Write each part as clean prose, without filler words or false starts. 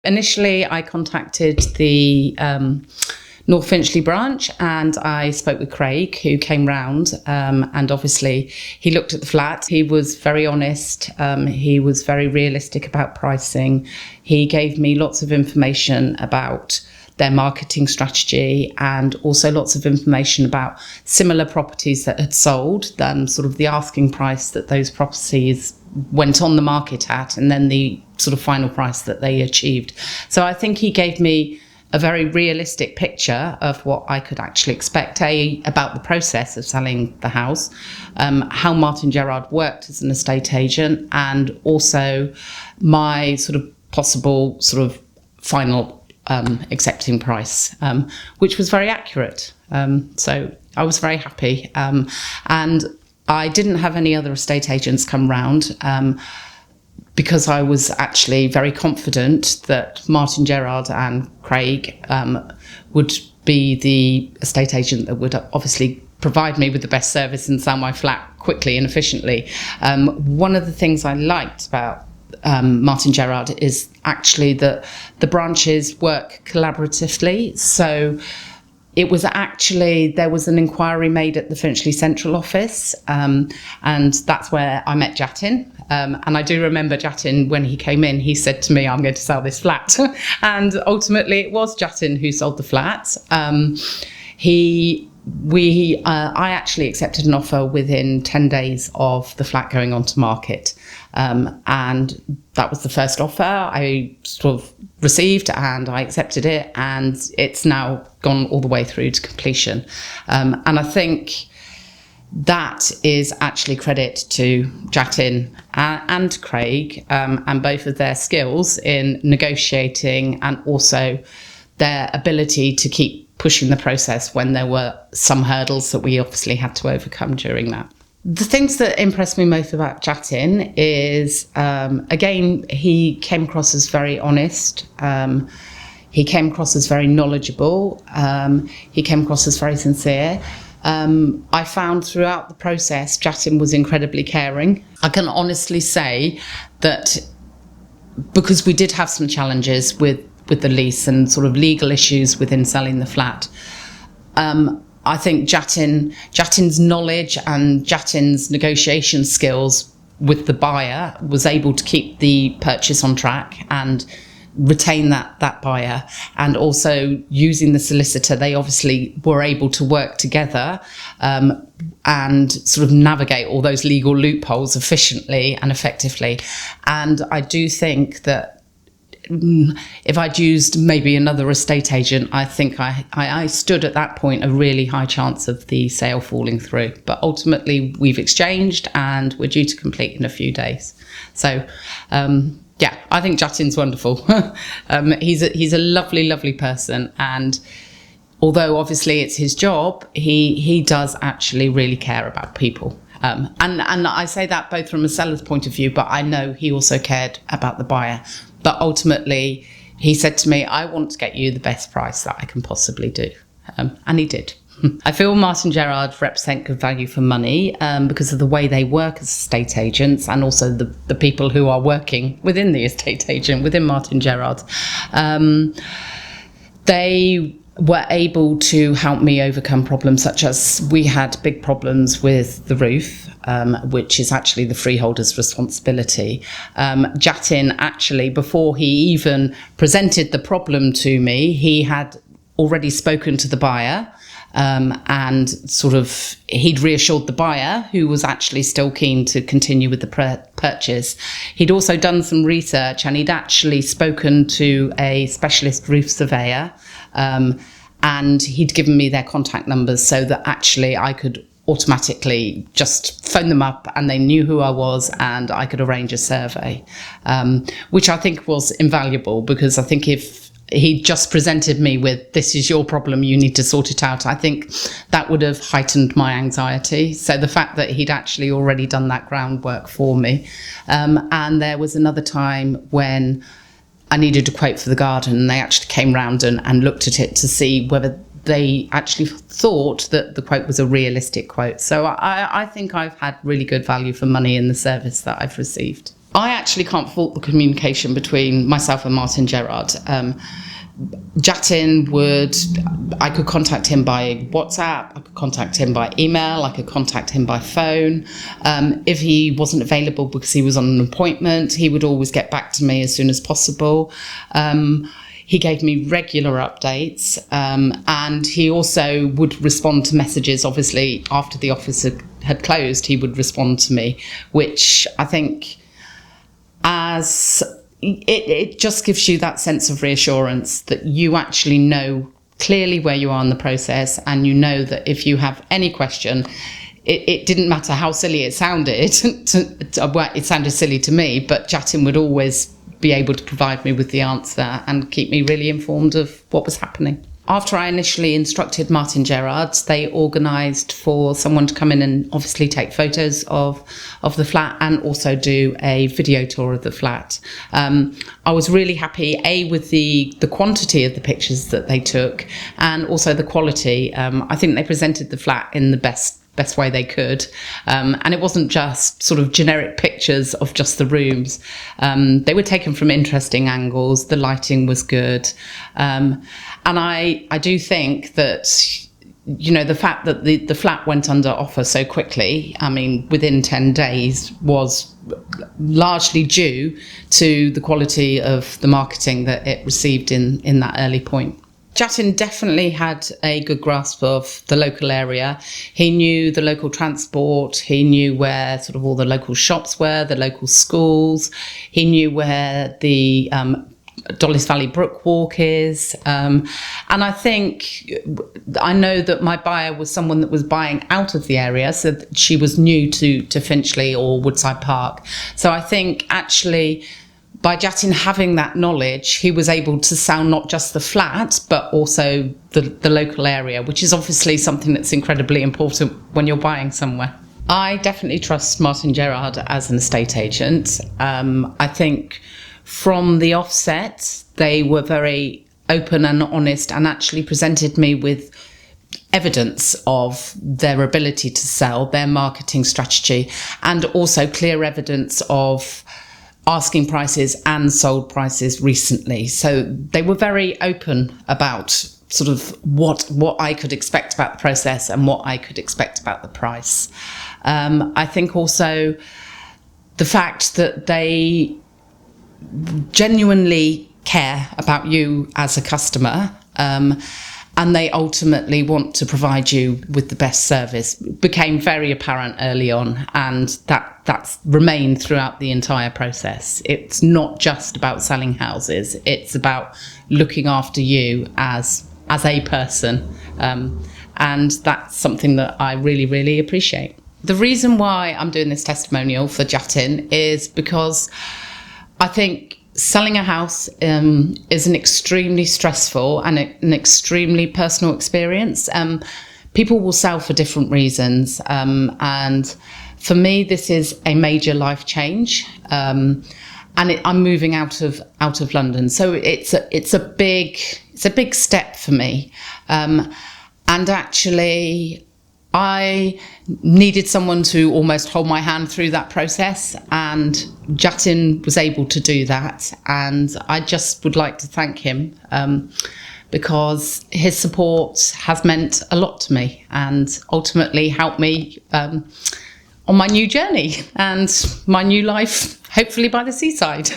Initially, I contacted the North Finchley branch, and I spoke with Craig, who came round, and obviously he looked at the flat. He was very honest. He was very realistic about pricing. He gave me lots of information about their marketing strategy, and also lots of information about similar properties that had sold, then sort of the asking price that those properties went on the market at, and then the sort of final price that they achieved. So I think he gave me a very realistic picture of what I could actually expect, about the process of selling the house, how Martin Gerrard worked as an estate agent, and also my sort of possible sort of final accepting price, which was very accurate. So I was very happy. And I didn't have any other estate agents come round, because I was actually very confident that Martin Gerrard and Craig would be the estate agent that would obviously provide me with the best service and sell my flat quickly and efficiently. One of the things I liked about Martin Gerrard is actually that the branches work collaboratively. So it was actually, there was an inquiry made at the Finchley Central office, and that's where I met Jatin. And I do remember Jatin, when he came in, he said to me, I'm going to sell this flat. And ultimately it was Jatin who sold the flat. I actually accepted an offer within 10 days of the flat going onto market. And that was the first offer I sort of received, and I accepted it, and it's now gone all the way through to completion. And I think that is actually credit to Jatin and Craig, and both of their skills in negotiating, and also their ability to keep pushing the process when there were some hurdles that we obviously had to overcome during that. The things that impressed me most about Jatin is, again, he came across as very honest. He came across as very knowledgeable. He came across as very sincere. I found throughout the process, Jatin was incredibly caring. I can honestly say that, because we did have some challenges with the lease and sort of legal issues within selling the flat, I think Jatin's knowledge and Jatin's negotiation skills with the buyer was able to keep the purchase on track and retain that buyer. And also using the solicitor, they obviously were able to work together and sort of navigate all those legal loopholes efficiently and effectively. And I do think that if I'd used maybe another estate agent, I think I stood at that point a really high chance of the sale falling through. But ultimately we've exchanged and we're due to complete in a few days. So yeah, I think Jatin's wonderful. He's a lovely, lovely person, and although obviously it's his job, he does actually really care about people. And I say that both from a seller's point of view, but I know he also cared about the buyer. But ultimately, he said to me, I want to get you the best price that I can possibly do. And he did. I feel Martin Gerrard represent good value for money because of the way they work as estate agents, and also the people who are working within the estate agent, within Martin Gerrard. They were able to help me overcome problems such as we had big problems with the roof, which is actually the freeholder's responsibility. Jatin actually, before he even presented the problem to me, he had already spoken to the buyer, and sort of he'd reassured the buyer, who was actually still keen to continue with the purchase. He'd also done some research, and he'd actually spoken to a specialist roof surveyor, and he'd given me their contact numbers so that actually I could automatically just phone them up and they knew who I was, and I could arrange a survey, which I think was invaluable, because I think if he just presented me with, this is your problem, you need to sort it out, I think that would have heightened my anxiety. So the fact that he'd actually already done that groundwork for me. And there was another time when I needed a quote for the garden, and they actually came round and looked at it to see whether they actually thought that the quote was a realistic quote. So I think I've had really good value for money in the service that I've received. I actually can't fault the communication between myself and Martin Gerrard. I could contact him by WhatsApp, I could contact him by email, I could contact him by phone. If he wasn't available because he was on an appointment, he would always get back to me as soon as possible. He gave me regular updates, and he also would respond to messages. Obviously, after the office had closed, he would respond to me, which I think it just gives you that sense of reassurance that you actually know clearly where you are in the process, and you know that if you have any question, it didn't matter how silly it sounded. It sounded silly to me, but Jatin would always be able to provide me with the answer and keep me really informed of what was happening. After I initially instructed Martin Gerrard, they organised for someone to come in and obviously take photos of the flat and also do a video tour of the flat. I was really happy, with the quantity of the pictures that they took and also the quality. I think they presented the flat in the best way they could. And it wasn't just sort of generic pictures of just the rooms. They were taken from interesting angles. The lighting was good. And I do think that, the fact that the flat went under offer so quickly, I mean, within 10 days, was largely due to the quality of the marketing that it received in that early point. Jatin definitely had a good grasp of the local area. He knew the local transport. He knew where sort of all the local shops were, the local schools. He knew where the Dollis Valley Brook Walk is. And I know that my buyer was someone that was buying out of the area, so that she was new to Finchley or Woodside Park. So I think actually, by Jatin having that knowledge, he was able to sell not just the flat, but also the local area, which is obviously something that's incredibly important when you're buying somewhere. I definitely trust Martin Gerrard as an estate agent. I think from the offset, they were very open and honest and actually presented me with evidence of their ability to sell, their marketing strategy, and also clear evidence of asking prices and sold prices recently. So they were very open about sort of what I could expect about the process and what I could expect about the price. I think also the fact that they genuinely care about you as a customer, and they ultimately want to provide you with the best service became very apparent early on, and that's remained throughout the entire process. It's not just about selling houses, it's about looking after you as a person, and that's something that I really, really appreciate. The reason why I'm doing this testimonial for Jatin is because I think selling a house is an extremely stressful and an extremely personal experience. People will sell for different reasons, and for me, this is a major life change. I'm moving out of London, so it's a big step for me. And actually, I needed someone to almost hold my hand through that process, and Jatin was able to do that. And I just would like to thank him because his support has meant a lot to me and ultimately helped me on my new journey and my new life, hopefully by the seaside.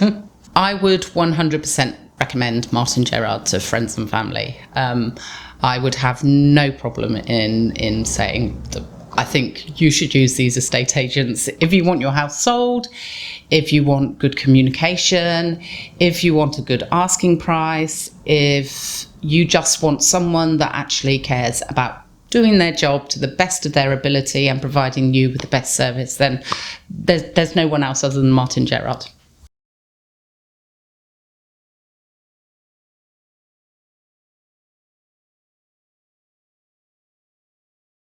I would 100% recommend Martin Gerrard to friends and family. I would have no problem in saying that I think you should use these estate agents if you want your house sold, if you want good communication, if you want a good asking price, if you just want someone that actually cares about doing their job to the best of their ability and providing you with the best service, then there's no one else other than Martin Gerrard.